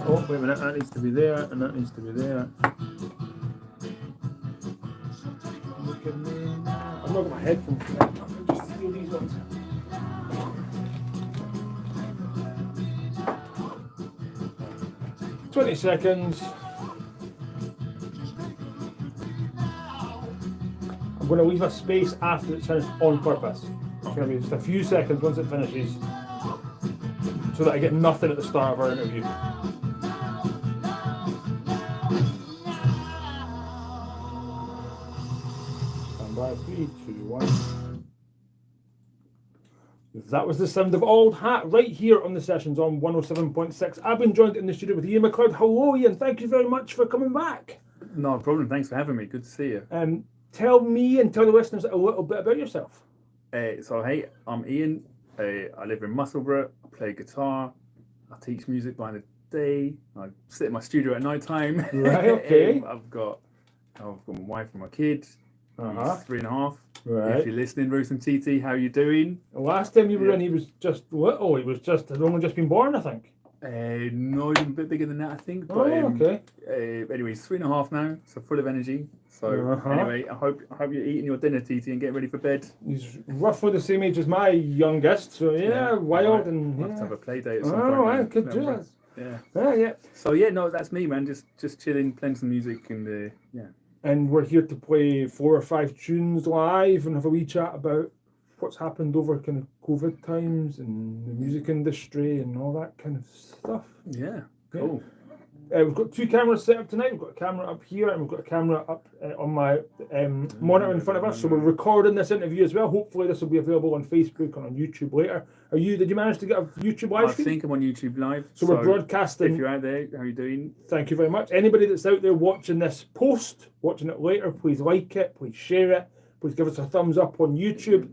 Oh, wait a minute, that needs to be there, and that needs to be there. Look at me now. I'm not got my headphones. I'm just steal these ones. "20 seconds. I'm going to leave a space after it's finished on purpose. It's going to be just a few seconds once it finishes, so that I get nothing at the start of our interview. Stand by, 3, 2, 1. That was the sound of Old Hat right here on the sessions on 107.6. I've been joined in the studio with Ian McLeod. Hello, Ian. Thank you very much for coming back. No problem. Thanks for having me. Good to see you. Tell me and tell the listeners a little bit about yourself. Hey, I'm Ian. I live in Musselburgh. I play guitar. I teach music by the day. I sit in my studio at night time. Right, okay. I've got my wife and my kid. He's 3.5. Right. If you're listening, Ruth and TT, how you doing? Last time you were in, he was just little. He had only just been born, I think. No, even a bit bigger than that, I think. But, okay. Anyway, he's 3.5 now, so full of energy. So anyway, I hope you're eating your dinner, TT, and getting ready for bed. He's roughly the same age as my youngest, so wild right. And we'll have to have a play date at some point. Oh, I could do that. Yeah. So no, that's me, man. Just chilling, playing some music, and And we're here to play 4 or 5 tunes live and have a wee chat about what's happened over kind of COVID times and the music industry and all that kind of stuff. Yeah, cool. We've got 2 cameras set up tonight. We've got a camera up here and we've got a camera up on my monitor in front of us. So we're recording this interview as well. Hopefully this will be available on Facebook and on YouTube later. Did you manage to get a YouTube live stream? I think I'm on YouTube live. So we're broadcasting. If you're out there, how are you doing? Thank you very much. Anybody that's out there watching this watching it later, please like it, please share it, please give us a thumbs up on YouTube.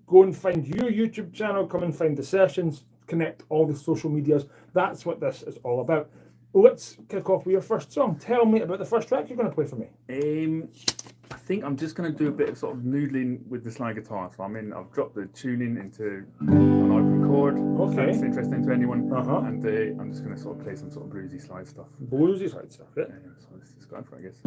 Go and find your YouTube channel, come and find the sessions, connect all the social medias. That's what this is all about. Let's kick off with your first song. Tell me about the first track you're going to play for me. I think I'm just going to do a bit of sort of noodling with the slide guitar. So I've dropped the tuning into an open chord. Okay. If that's interesting to anyone. And I'm just going to sort of play some sort of bluesy slide stuff. Bluesy slide stuff, yeah. So let's just go for it, I guess.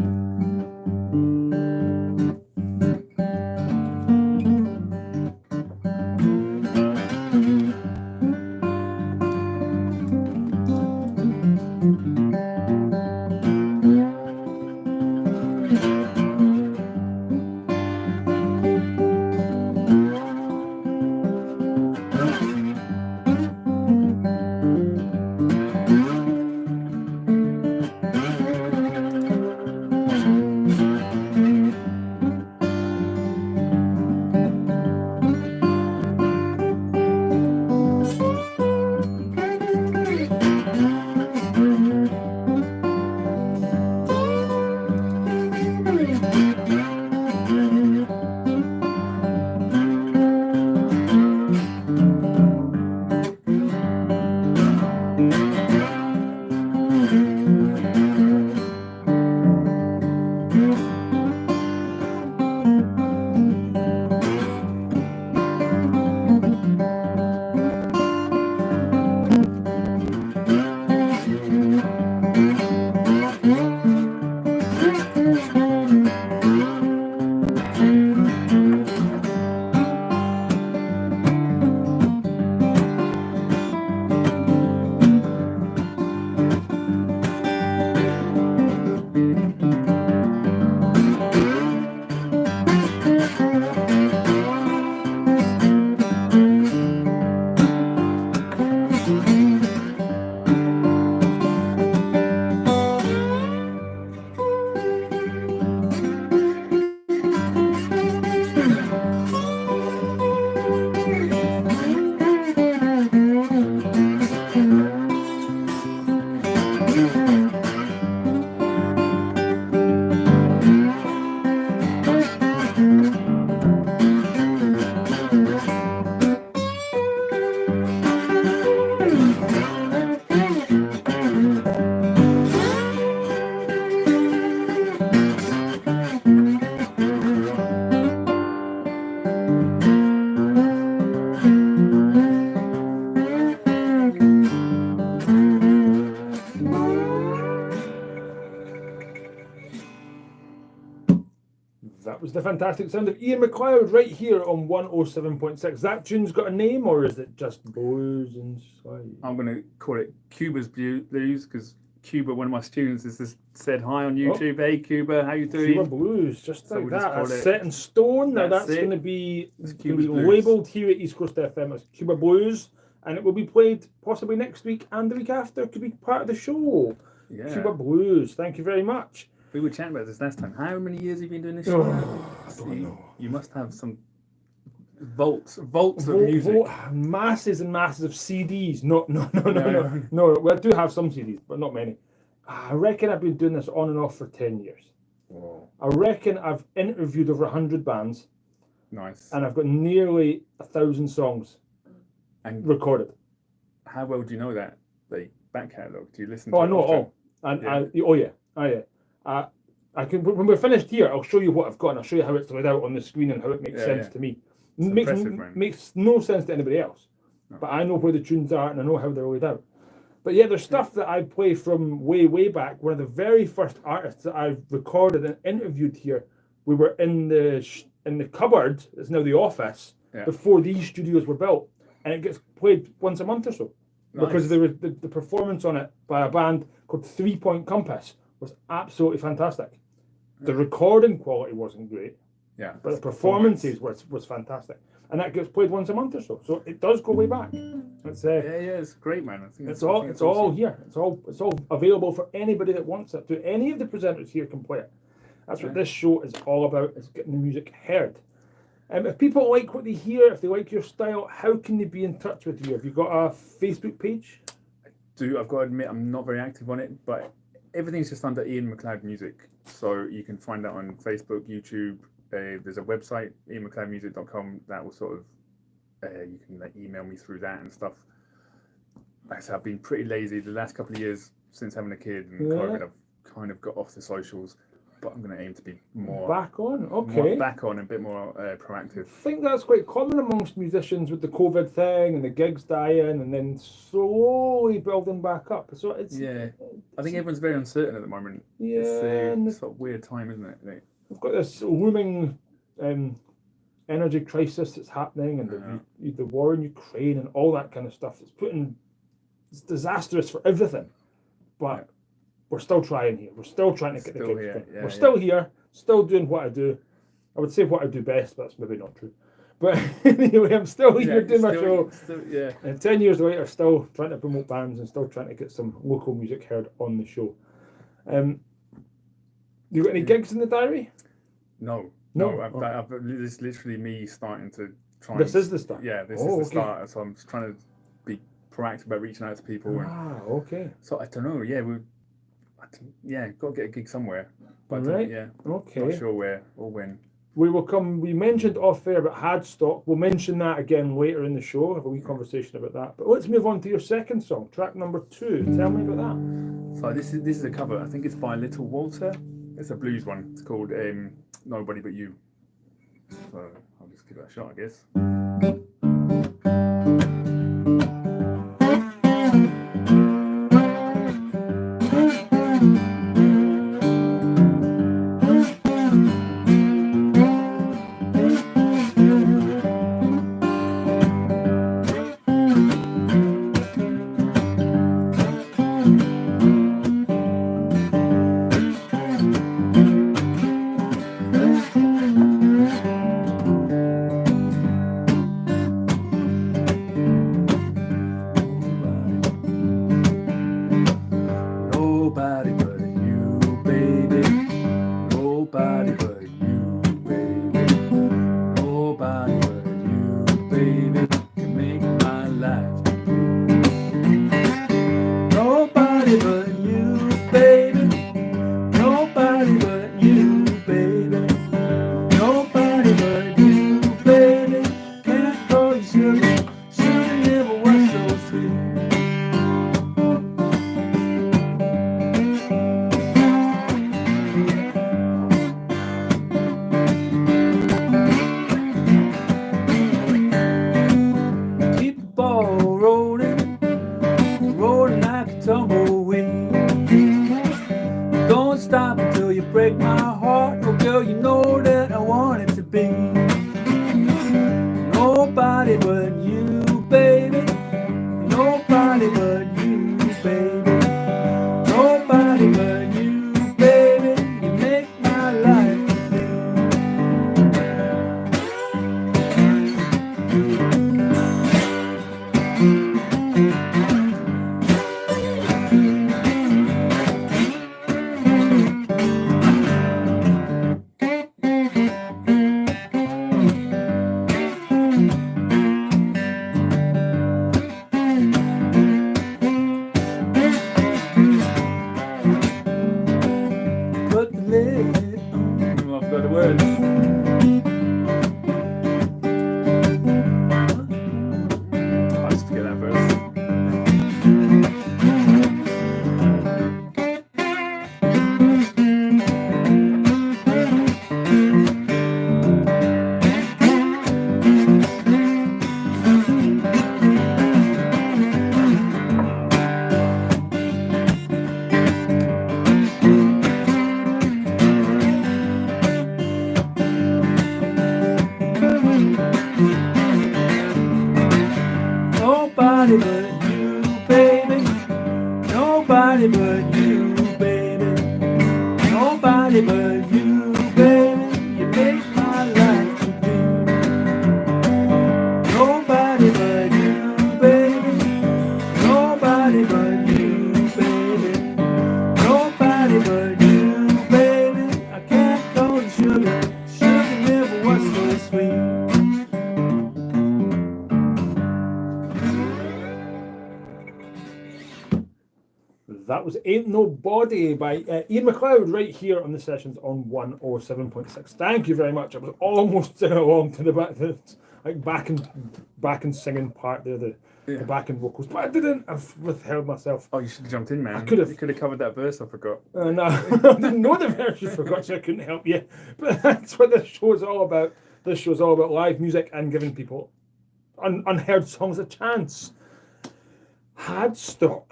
the fantastic sound of Ian McLeod right here on 107.6. That tune's got a name, or is it just Blues Inside? I'm going to call it Cuba's Blues because Cuba, one of my students, has just said hi on YouTube. Hey, Cuba, how you doing? Cuba Blues, just So like we'll that. just call That's it- set in stone. Now That's that's it. going to be, Cuba's Blues. labelled here at Eastcoast FM as Cuba Blues, and it will be played possibly next week and the week after. It could be part of the show. Yeah. Cuba Blues. Thank you very much. We were chatting about this last time. How many years have you been doing this Oh, show? I don't know. You must have some vaults of music. Masses and masses of CDs. No. No. Well, I do have some CDs, but not many. I reckon I've been doing this on and off for 10 years. Whoa. I reckon I've interviewed over 100 bands, Nice. and I've got nearly 1,000 songs And recorded. how well do you know that? The back catalogue? Do you listen to Oh, I it know it often? all. And Yeah. I can. When we're finished here, I'll show you what I've got, and I'll show you how it's laid out on the screen and how it makes Yeah, sense yeah. to me. It's impressive, man. Makes no sense to anybody else, No. but I know where the tunes are and I know how they're laid out. But yeah, there's stuff that I play from way back. One of the very first artists that I've recorded and interviewed here, we were in the cupboard. It's now the office Yeah. before these studios were built, and it gets played once a month or so. Because Nice. there was the performance on it by a band called 3 Point Compass was absolutely fantastic. The recording quality wasn't great, Yeah. but the performances was fantastic. And that gets played once a month or so. So it does go way back. It's Yeah, it's great, man. I think it's I all think it's all awesome. here. It's all available for anybody that wants it. To any of the presenters here can play it. That's what Yeah. this show is all about, is getting the music heard. If people like what they hear, if they like your style, how can they be in touch with you? Have you got a Facebook page? I've got to admit, I'm not very active on it, but everything's just under Ian McLeod Music. So you can find that on Facebook, YouTube. There's a website, ianmcleodmusic.com, that will sort of, you can email me through that and stuff. Like I said, I've been pretty lazy the last couple of years since having a kid and Yeah. COVID. I've kind of got off the socials, but I'm going to aim to be more Back on? more Okay. back on and a bit more I proactive. think that's quite common amongst musicians with the COVID thing and the gigs dying and then slowly building back up. So it's Yeah, I think everyone's very uncertain at the moment. Yeah, It's and a sort of weird time, isn't it? Like, we've got this looming energy crisis that's happening, and the war in Ukraine and all that kind of stuff. It's disastrous for everything, but we're still trying here. We're still trying to get the Still gigs here, going. yeah, We're yeah. still here, still doing what I do. I would say what I do best, but that's maybe not true. But anyway, I'm still here doing my show. Yeah. And 10 years later, still trying to promote bands and still trying to get some local music heard on the show. You got any gigs in the diary? No. No? This is literally me starting to try. This is the start. Yeah, this Oh, is the okay. start. So I'm just trying to be proactive about reaching out to people. And Ah, okay. so I don't know. Yeah, got to get a gig somewhere. But I Right. don't, Okay. not sure where or when. We will come. We mentioned off air about Hadstock. We'll mention that again later in the show. Have a wee conversation about that. But let's move on to your second song, track number 2. Tell me about that. So this is a cover. I think it's by Little Walter. It's a blues one. It's called Nobody But You. So I'll just give it a shot, I guess. Nobody but you, baby. Nobody but you, baby. Nobody but you, baby, can make my life complete. Nobody but you, baby. Nobody but you, baby. Nobody but you, baby. Can't call you sugar. Sugar never was so sweet. Keep the ball rolling, rolling like a tumbleweed. Don't stop until you break my heart. Oh girl, you know that I want get that verse. Nobody but you, baby. Nobody but you, baby. Nobody but you, baby. You make my life complete. Nobody but you, baby. Nobody but you, baby. Nobody but you, baby. I can't go to sugar. Sugar never was so sweet. That was Ain't Nobody by Ian McLeod right here on the sessions on 107.6. Thank you very much. I was almost singing along to the back and singing part there, the back and vocals, but I didn't. I've withheld myself. Oh, you should have jumped in, man. I could have. You could have covered that verse. I forgot. No, I didn't know the verse. You forgot, so I couldn't help you. But that's what this show is all about. This show is all about live music and giving people unheard songs a chance. Hadstock.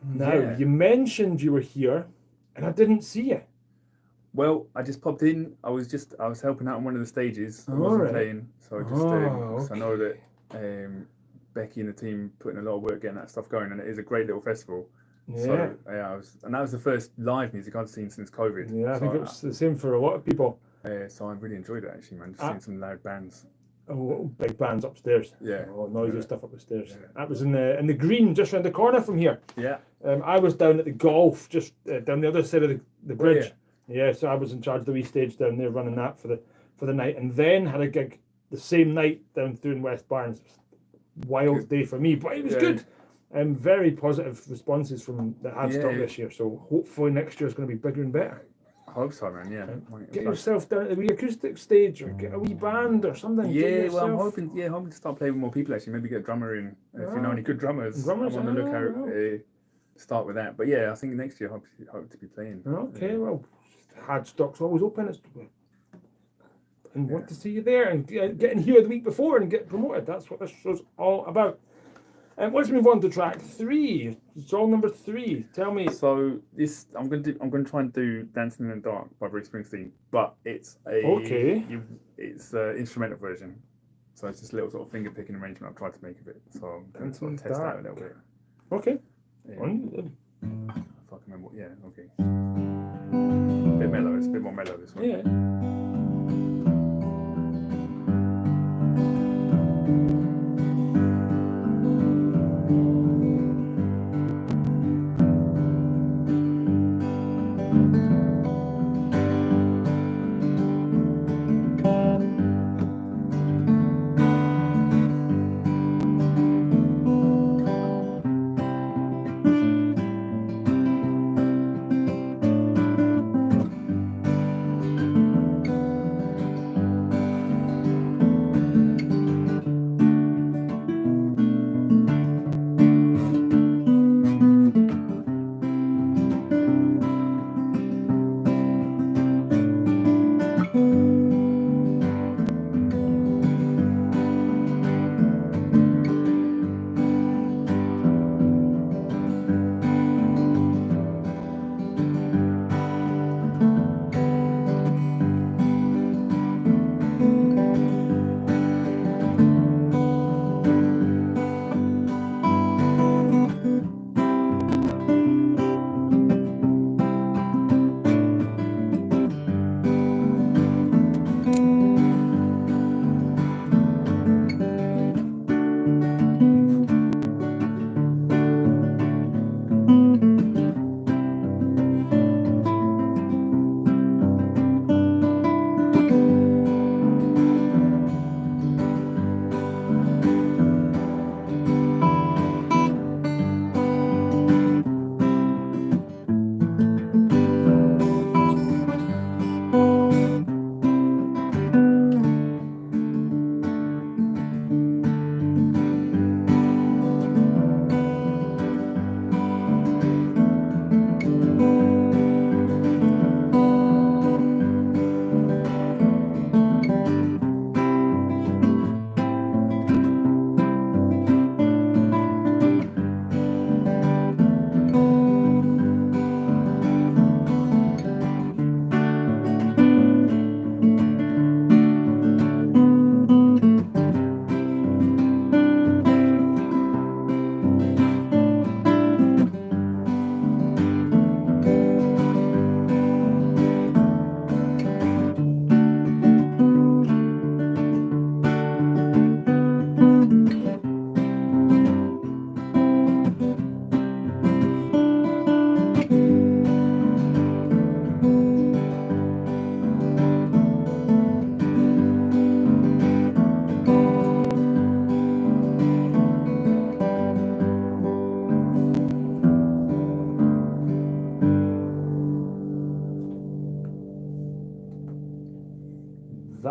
Now, you mentioned you were here, and I didn't see you. Well, I just popped in. I was helping out on one of the stages. I wasn't playing, so I just so I know that Becky and the team putting a lot of work getting that stuff going, and it is a great little festival. Yeah. So and that was the first live music I've seen since COVID. Yeah, I think it was the same for a lot of people. So I really enjoyed it actually, man. Just seeing some loud bands. Oh, big bands upstairs. Yeah. Oh, noisy stuff up the stairs. Yeah. That was in the green, just around the corner from here. Yeah. I was down at the golf, just down the other side of the bridge. Oh, yeah. So I was in charge of the wee stage down there, running that for the night, and then had a gig the same night down through in West Barnes. Wild day for me, but it was good. Very positive responses from the Hadstock this year. So hopefully next year is going to be bigger and better. I hope so, man. Yeah. Get yourself down at the wee acoustic stage, or get a wee band or something. Yeah, well, I'm hoping to start playing with more people actually. Maybe get a drummer in. If you know any good drummers, I'm on the lookout. Start with that. But yeah, I think next year I hope to be playing. Okay, well, Hadstock's always open. And want to see you there and getting here the week before and get promoted. That's what this show's all about. And let's move on to track 3. Song number 3. Tell me. So I'm going to try and do "Dancing in the Dark" by Bruce Springsteen, but it's it's an instrumental version. So it's just a little sort of finger picking arrangement I've tried to make of it. So I'm going to sort of test that a little bit. Okay. Yeah. If I can remember. Yeah. Okay. A bit mellow. It's a bit more mellow this one. Yeah.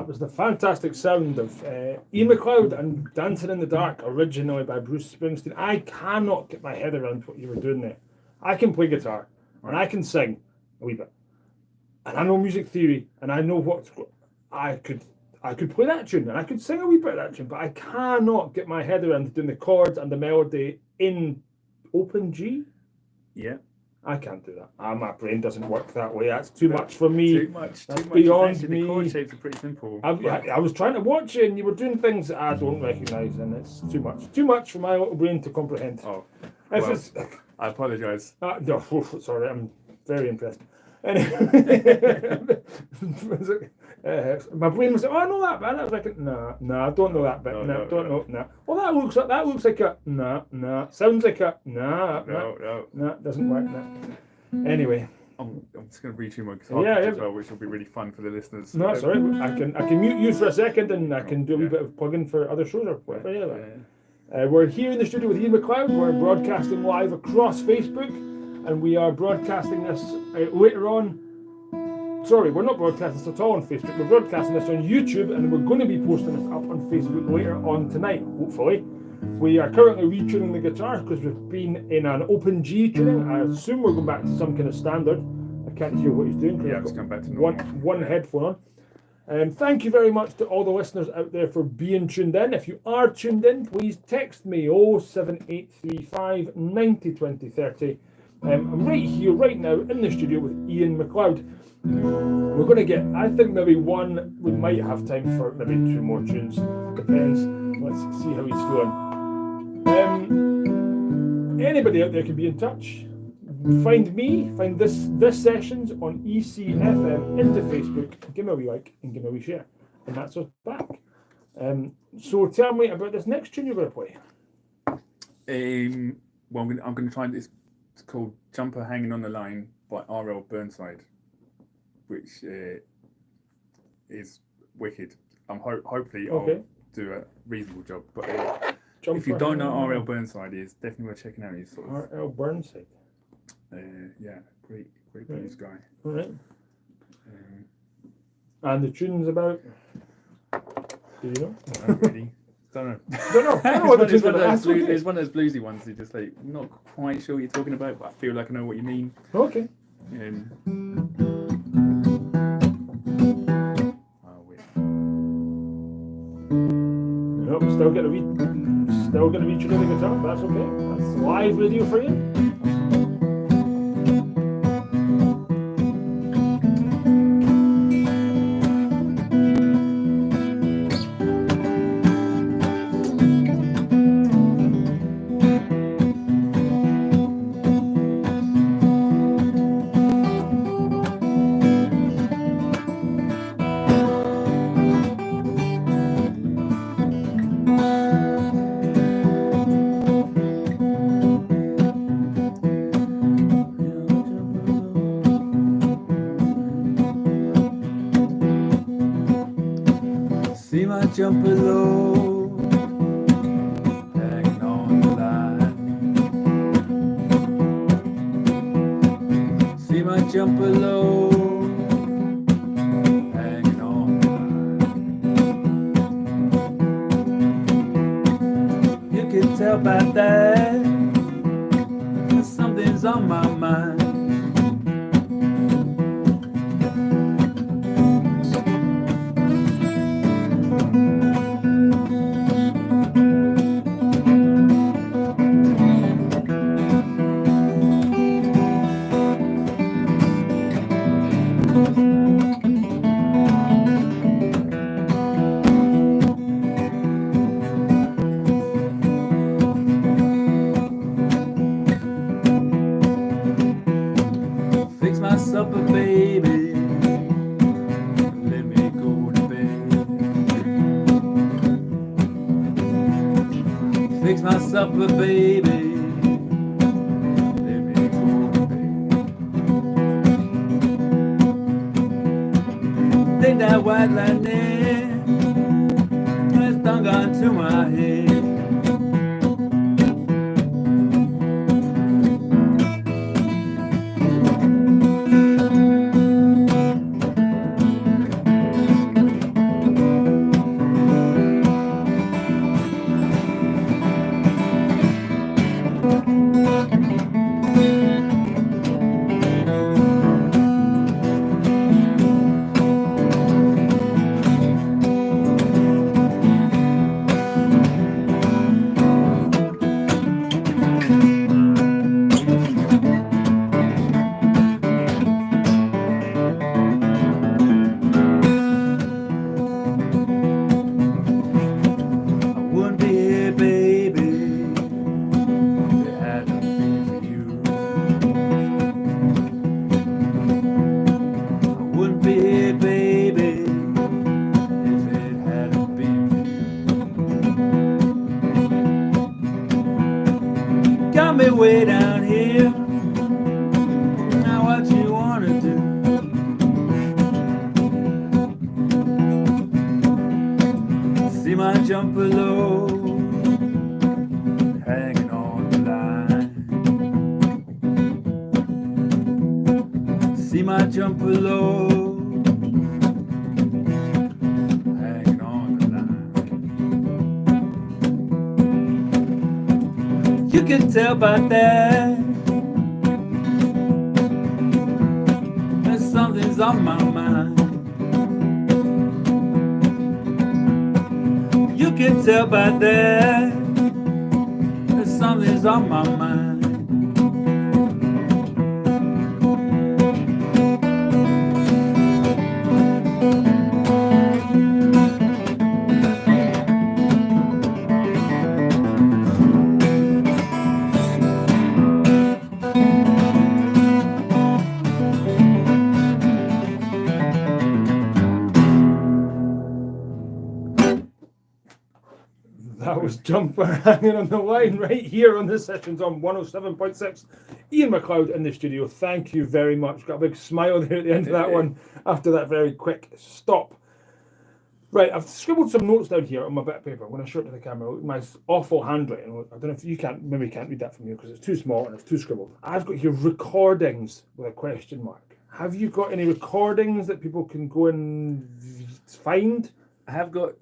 That was the fantastic sound of Ian McLeod and Dancing in the Dark, originally by Bruce Springsteen. I cannot get my head around what you were doing there. I can play guitar, and I can sing a wee bit. And I know music theory, and I know what I could play that tune, and I could sing a wee bit of that tune, but I cannot get my head around doing the chords and the melody in open G. Yeah. I can't do that. My brain doesn't work that way. That's too much for me. Too much. That's Too much. beyond me. The chord shapes are pretty simple. I was trying to watch it, and you were doing things that I don't recognise, and it's too much. Too much for my little brain to comprehend. Oh, If well, I apologise. No, sorry, I'm very impressed. Anyway, my brain was like, "Oh, I know that bit." I was like, "No, I don't know that bit. No, don't know. No. Well, that looks like a no. Sounds like a no. Doesn't work. No. Anyway, I'm just going to read you my guitar as well, which will be really fun for the listeners. No, sorry, I can mute you for a second, and I can do a wee bit of plugging for other shows or whatever. We're here in the studio with Ian McLeod. We're broadcasting live across Facebook, and we are broadcasting this later on. Sorry, we're not broadcasting this at all on Facebook. We're broadcasting this on YouTube, and we're going to be posting this up on Facebook later on tonight, hopefully. We are currently retuning the guitar because we've been in an open G tuning. I assume we're going back to some kind of standard. I can't hear what he's doing. Yeah, it's going back to normal. One headphone on. Thank you very much to all the listeners out there for being tuned in. If you are tuned in, please text me 07835 90 20 30. I'm right here, right now, in the studio with Ian McLeod. We're going to get, I think maybe one, we might have time for maybe 2 more tunes. Depends. Let's see how he's feeling. Anybody out there can be in touch. Find me, find this sessions on ECFM into Facebook. Give me a wee like and give me a wee share. And that's us back. So tell me about this next tune you're going to play. Well, I'm going to try this. It's called Jumper Hanging on the Line by R.L. Burnside, which is wicked. Hopefully I'll do a reasonable job. But if you don't know R.L. Burnside, it's definitely worth checking out. He's sort of R.L. Burnside. Great blues guy. All right. And the tune's about? Do you know? Not really. Don't know. I know what the tune's about. It's one of those bluesy ones. You just like not quite sure what you're talking about, but I feel like I know what you mean. Okay. Nope, still gonna reach you to the guitar, but that's okay. That's live radio for you. Jumper low, hanging on the line. See my jumper low, hanging on the line. You can tell by that something's on my mind. Supper, baby, let me go to bed. Fix my supper, baby, let me go to bed. Think that white lightning has stung onto my head. Me way down here. Now what you wanna do? See my jumper low, hanging on the line. See my jumper low, hanging on the line. You can tell by that that something's on my mind. You can tell by that that something's on my mind. That was Jumper hanging on the line right here on the sessions on 107.6. Ian McLeod in the studio. Thank you very much. Got a big smile there at the end of that one after that very quick stop. Right, I've scribbled some notes down here on my bit of paper. I'm going to show it to the camera. My awful handwriting. I don't know if you can't read that from you because it's too small and it's too scribbled. I've got here recordings with a question mark. Have you got any recordings that people can go and find? I have got,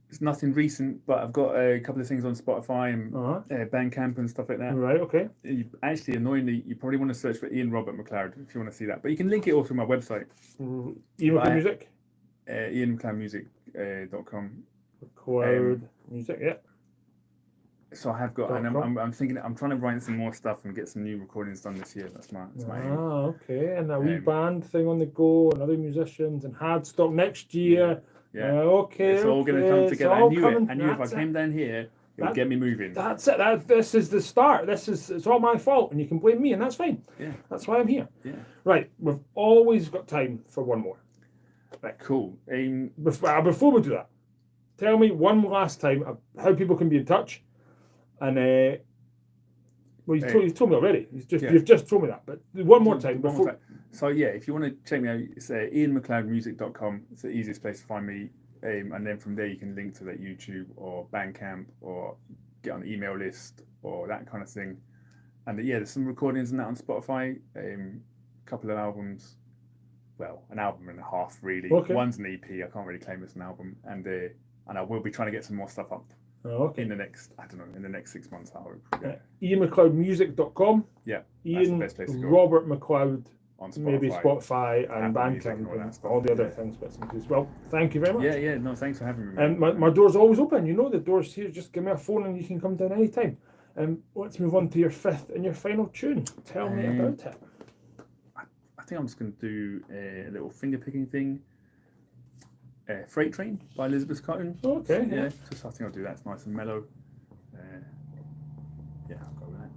it's nothing recent, but I've got a couple of things on Spotify and Bandcamp and stuff like that. Right, okay. Actually, annoyingly, you probably want to search for Ian Robert McLeod if you want to see that. But you can link it all through my website. Ian McLeod Music? IanMcLeodmusic.com. McLeod Music, yeah. So I have got, and I'm thinking, I'm trying to write some more stuff and get some new recordings done this year. That's my aim. Okay. And a wee band thing on the go, and other musicians, and Hardstock next year. Yeah. Okay. It's all going to come together. I knew if I came down here, it would get me moving. That's it. This is the start. It's all my fault, and you can blame me, and that's fine. Yeah. That's why I'm here. Yeah. Right. We've always got time for one more. Right. Cool. Before we do that, tell me one last time how people can be in touch, and you've told me already. You've just told me that, but one more time. So yeah, if you want to check me out, it's IanMcLeodmusic.com. It's the easiest place to find me, and then from there you can link to that YouTube or Bandcamp or get on the email list or that kind of thing. And there's some recordings and that on Spotify. A couple of albums, well, an album and a half really. Okay. One's an EP. I can't really claim it's an album, and I will be trying to get some more stuff up. In the next, in the next 6 months, I hope. Yeah. IanMcLeodmusic.com. Yeah. Ian that's the best place to go. Robert McLeod. On Spotify. Maybe Spotify and Bandcamp and all the other things. Bits and pieces. Well, thank you very much. Yeah. No, thanks for having me. And my door's always open. You know the door's here. Just give me a phone and you can come down anytime. Let's move on to your fifth and your final tune. Tell me about it. I think I'm just going to do a little finger picking thing. Freight Train by Elizabeth Cotton. Okay. Yeah. Just I think I'll do that. It's nice and mellow. I'll go with that.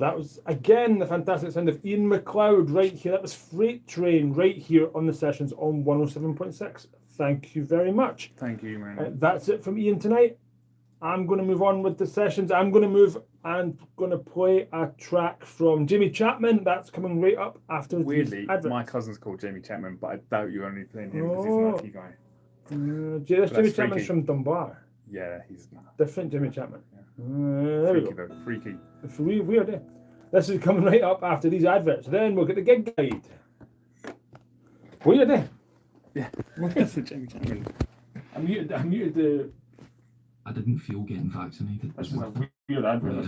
that was again the fantastic sound of Ian McLeod right here. That was Freight Train right here on the sessions on 107.6. Thank you very much. Thank you, man. That's it from Ian tonight. I'm going to move on with the sessions. I'm going to move and going to play a track from Jamie Chapman. That's coming right up after Weirdly, these my cousin's called Jamie Chapman, but I doubt you're only playing him because he's a Nike guy. Jimmy freaky. Chapman's from Dunbar. Yeah, he's not. Different Jimmy Chapman. Yeah. There we Freaky go. though, freaky. It's weird, eh? This is coming right up after these adverts. Then we'll get the gig guide. Weird, eh? Yeah, that's a Jamie Chapman. I muted the... I didn't feel getting vaccinated. This is a weird advert.